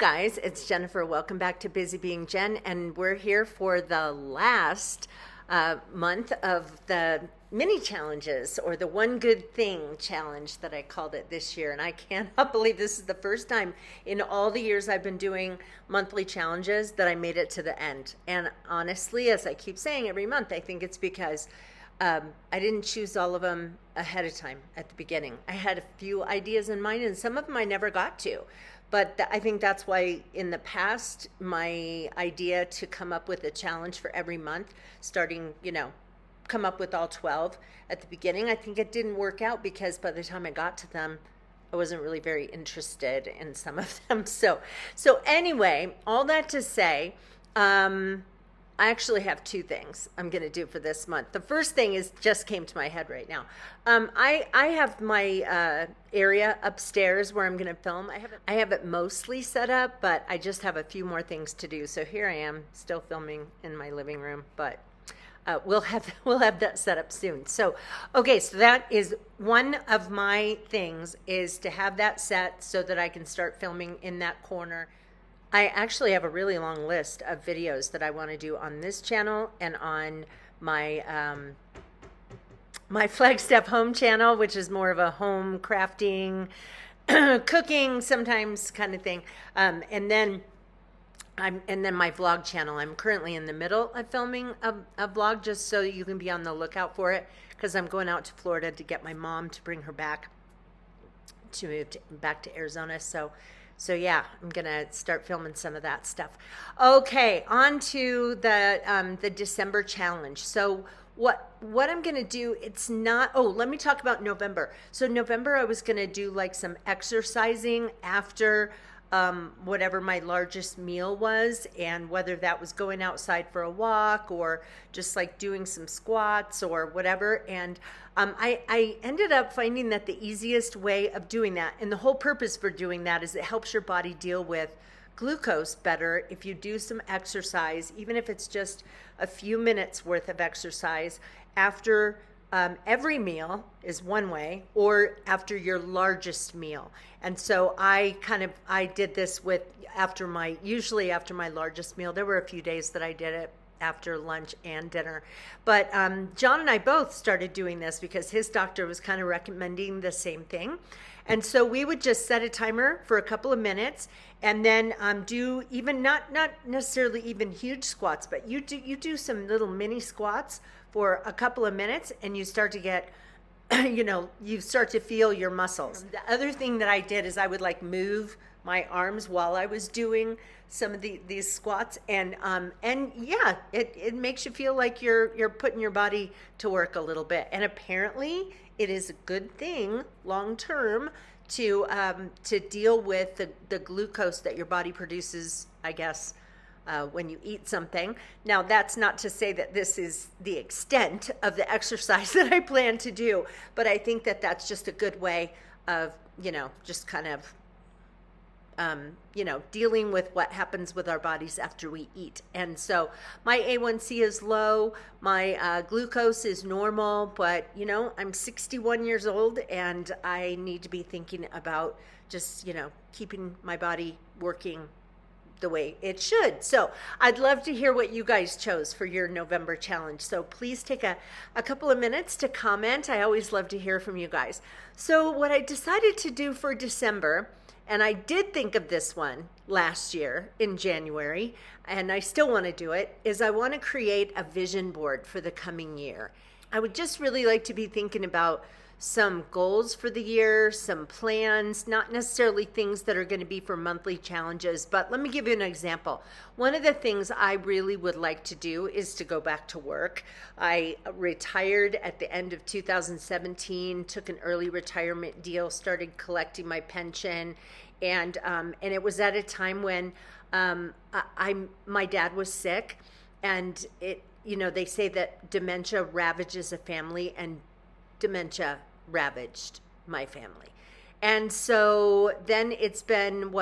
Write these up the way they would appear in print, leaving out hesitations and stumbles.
guys, it's Jennifer. Welcome back to Busy Being Jen, and we're here for the last month of the mini challenges, or the one good thing challenge that I called it this year. And I cannot believe this is the first time in all the years I've been doing monthly challenges that I made it to the end. And honestly, as I keep saying every month, I think it's because I didn't choose all of them ahead of time at the beginning. I had a few ideas in mind, and some of them I never got to. But I think that's why in the past, my idea to come up with a challenge for every month, starting, come up with all 12 at the beginning, I think it didn't work out because by the time I got to them, I wasn't really very interested in some of them. So anyway, all that to say, I actually have two things I'm going to do for this month. The first thing just came to my head right now. I have my area upstairs where I'm going to film. I have it mostly set up, but I just have a few more things to do. So here I am, still filming in my living room, but we'll have that set up soon. So okay, so that is one of my things, is to have that set so that I can start filming in that corner. I actually have a really long list of videos that I want to do on this channel and on my my Flagstaff Home channel, which is more of a home crafting, cooking sometimes kind of thing. And then my vlog channel. I'm currently in the middle of filming a vlog, just so you can be on the lookout for it, because I'm going out to Florida to get my mom to bring her back, to move back to Arizona. So yeah, I'm gonna start filming some of that stuff. Okay, on to the December challenge. So what I'm gonna do, it's not, let me talk about November. So November, I was gonna do like some exercising after whatever my largest meal was, and whether that was going outside for a walk or just like doing some squats or whatever. And I ended up finding that the easiest way of doing that, and the whole purpose for doing that, is it helps your body deal with glucose better if you do some exercise, even if it's just a few minutes worth of exercise after every meal is one way, or after your largest meal. And so I did this usually after my largest meal. There were a few days that I did it after lunch and dinner. But John and I both started doing this because his doctor was kind of recommending the same thing. And so we would just set a timer for a couple of minutes, and then do even not necessarily even huge squats, but you do some little mini squats for a couple of minutes, and you start to get, you start to feel your muscles. The other thing that I did is I would like move my arms while I was doing some of these squats, and yeah, it makes you feel like you're putting your body to work a little bit. And apparently it is a good thing long term to deal with the glucose that your body produces, I guess, when you eat something. Now, that's not to say that this is the extent of the exercise that I plan to do, but I think that that's just a good way of, just kind of, dealing with what happens with our bodies after we eat. And so my A1C is low, my glucose is normal, but I'm 61 years old, and I need to be thinking about just, keeping my body working the way it should. So I'd love to hear what you guys chose for your November challenge. So please take a couple of minutes to comment. I always love to hear from you guys. So what I decided to do for December, and I did think of this one last year in January, and I still want to do it, is I want to create a vision board for the coming year. I would just really like to be thinking about some goals for the year, some plans, not necessarily things that are going to be for monthly challenges, but let me give you an example. One of the things I really would like to do is to go back to work. I retired at the end of 2017, took an early retirement deal, started collecting my pension, and it was at a time when my dad was sick, and they say that dementia ravages a family, and dementia ravaged my family. And so then it's been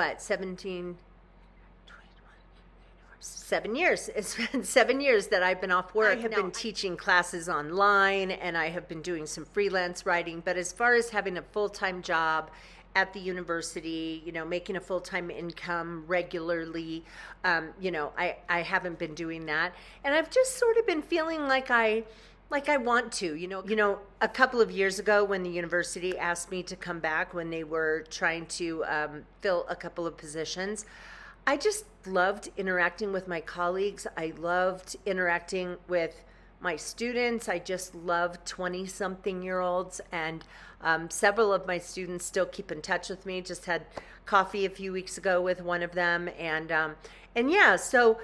7 years. It's been 7 years that I've been off work. I have been teaching classes online, and I have been doing some freelance writing, but as far as having a full-time job at the university, making a full-time income regularly. I haven't been doing that. And I've just sort of been feeling like I want to, a couple of years ago when the university asked me to come back when they were trying to fill a couple of positions, I just loved interacting with my colleagues. I loved interacting with my students. I just love 20-something-year-olds, and several of my students still keep in touch with me. Just had coffee a few weeks ago with one of them, and yeah, so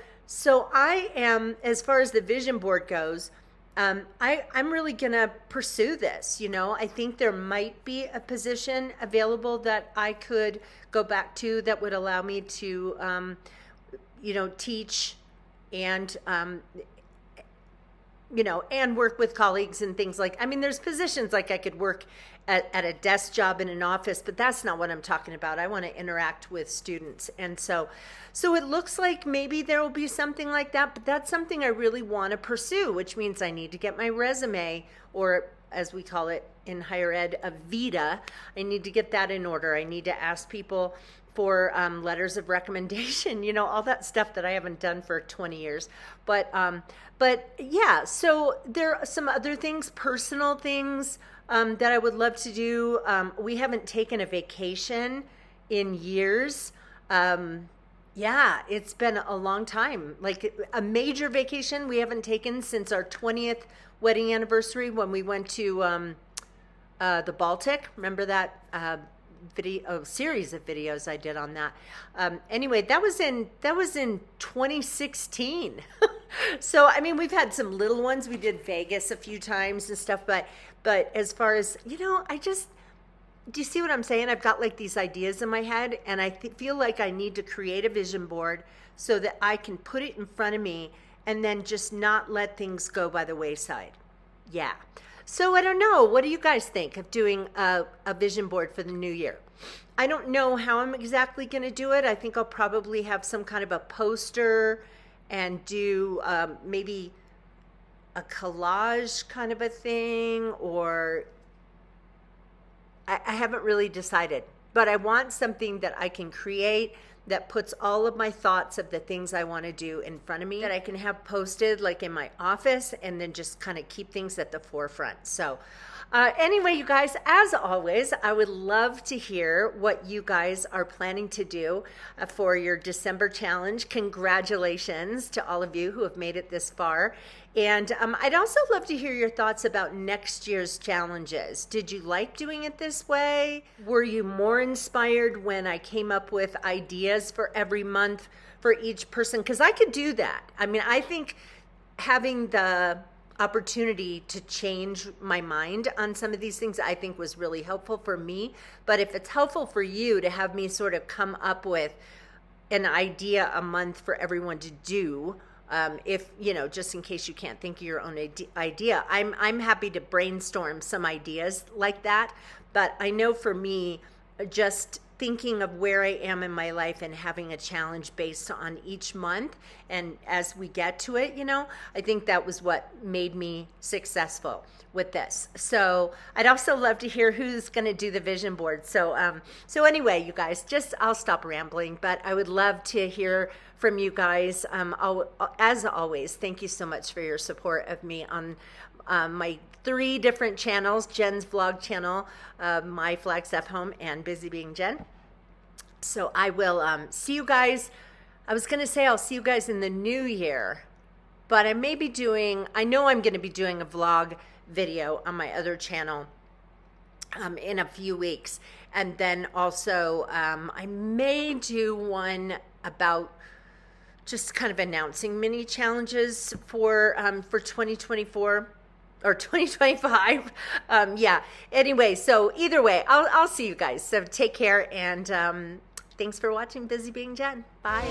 I am, as far as the vision board goes, I'm really gonna pursue this. I think there might be a position available that I could go back to that would allow me to, teach and and work with colleagues and things there's positions like I could work at a desk job in an office, but that's not what I'm talking about. I want to interact with students. And so it looks like maybe there will be something like that, but that's something I really want to pursue, which means I need to get my resume, or as we call it in higher ed, a VITA. I need to get that in order. I need to ask people for letters of recommendation, all that stuff that I haven't done for 20 years. But yeah, so there are some other things, personal things that I would love to do. We haven't taken a vacation in years. Yeah, it's been a long time. Like a major vacation we haven't taken since our 20th wedding anniversary when we went to the Baltic. Remember that series of videos I did on that. Anyway, that was in 2016. So we've had some little ones. We did Vegas a few times and stuff, but as far as do you see what I'm saying? I've got like these ideas in my head, and I feel like I need to create a vision board so that I can put it in front of me and then just not let things go by the wayside. Yeah. So I don't know. What do you guys think of doing a vision board for the new year? I don't know how I'm exactly going to do it. I think I'll probably have some kind of a poster and do maybe a collage kind of a thing, or I haven't really decided. But I want something that I can create that puts all of my thoughts of the things I want to do in front of me, that I can have posted like in my office, and then just kind of keep things at the forefront. So anyway, you guys, as always, I would love to hear what you guys are planning to do for your December challenge. Congratulations to all of you who have made it this far. And I'd also love to hear your thoughts about next year's challenges. Did you like doing it this way? Were you more inspired when I came up with ideas for every month for each person? Because I could do that. I think having the opportunity to change my mind on some of these things, I think was really helpful for me. But if it's helpful for you to have me sort of come up with an idea a month for everyone to do, if just in case you can't think of your own idea, I'm happy to brainstorm some ideas like that. But I know for me, just thinking of where I am in my life and having a challenge based on each month, and as we get to it, I think that was what made me successful with this. So I'd also love to hear who's going to do the vision board. So anyway, you guys, I'll stop rambling, but I would love to hear from you guys. As always, thank you so much for your support of me on my 3 different channels: Jen's vlog channel, my Flagstaff Home, and Busy Being Jen. So I will see you guys. I was going to say I'll see you guys in the new year, but I know I'm going to be doing a vlog video on my other channel in a few weeks. And then also I may do one about just kind of announcing mini challenges for 2024 or 2025. Yeah. Anyway, so either way, I'll see you guys. So take care, and thanks for watching Busy Being Jen. Bye.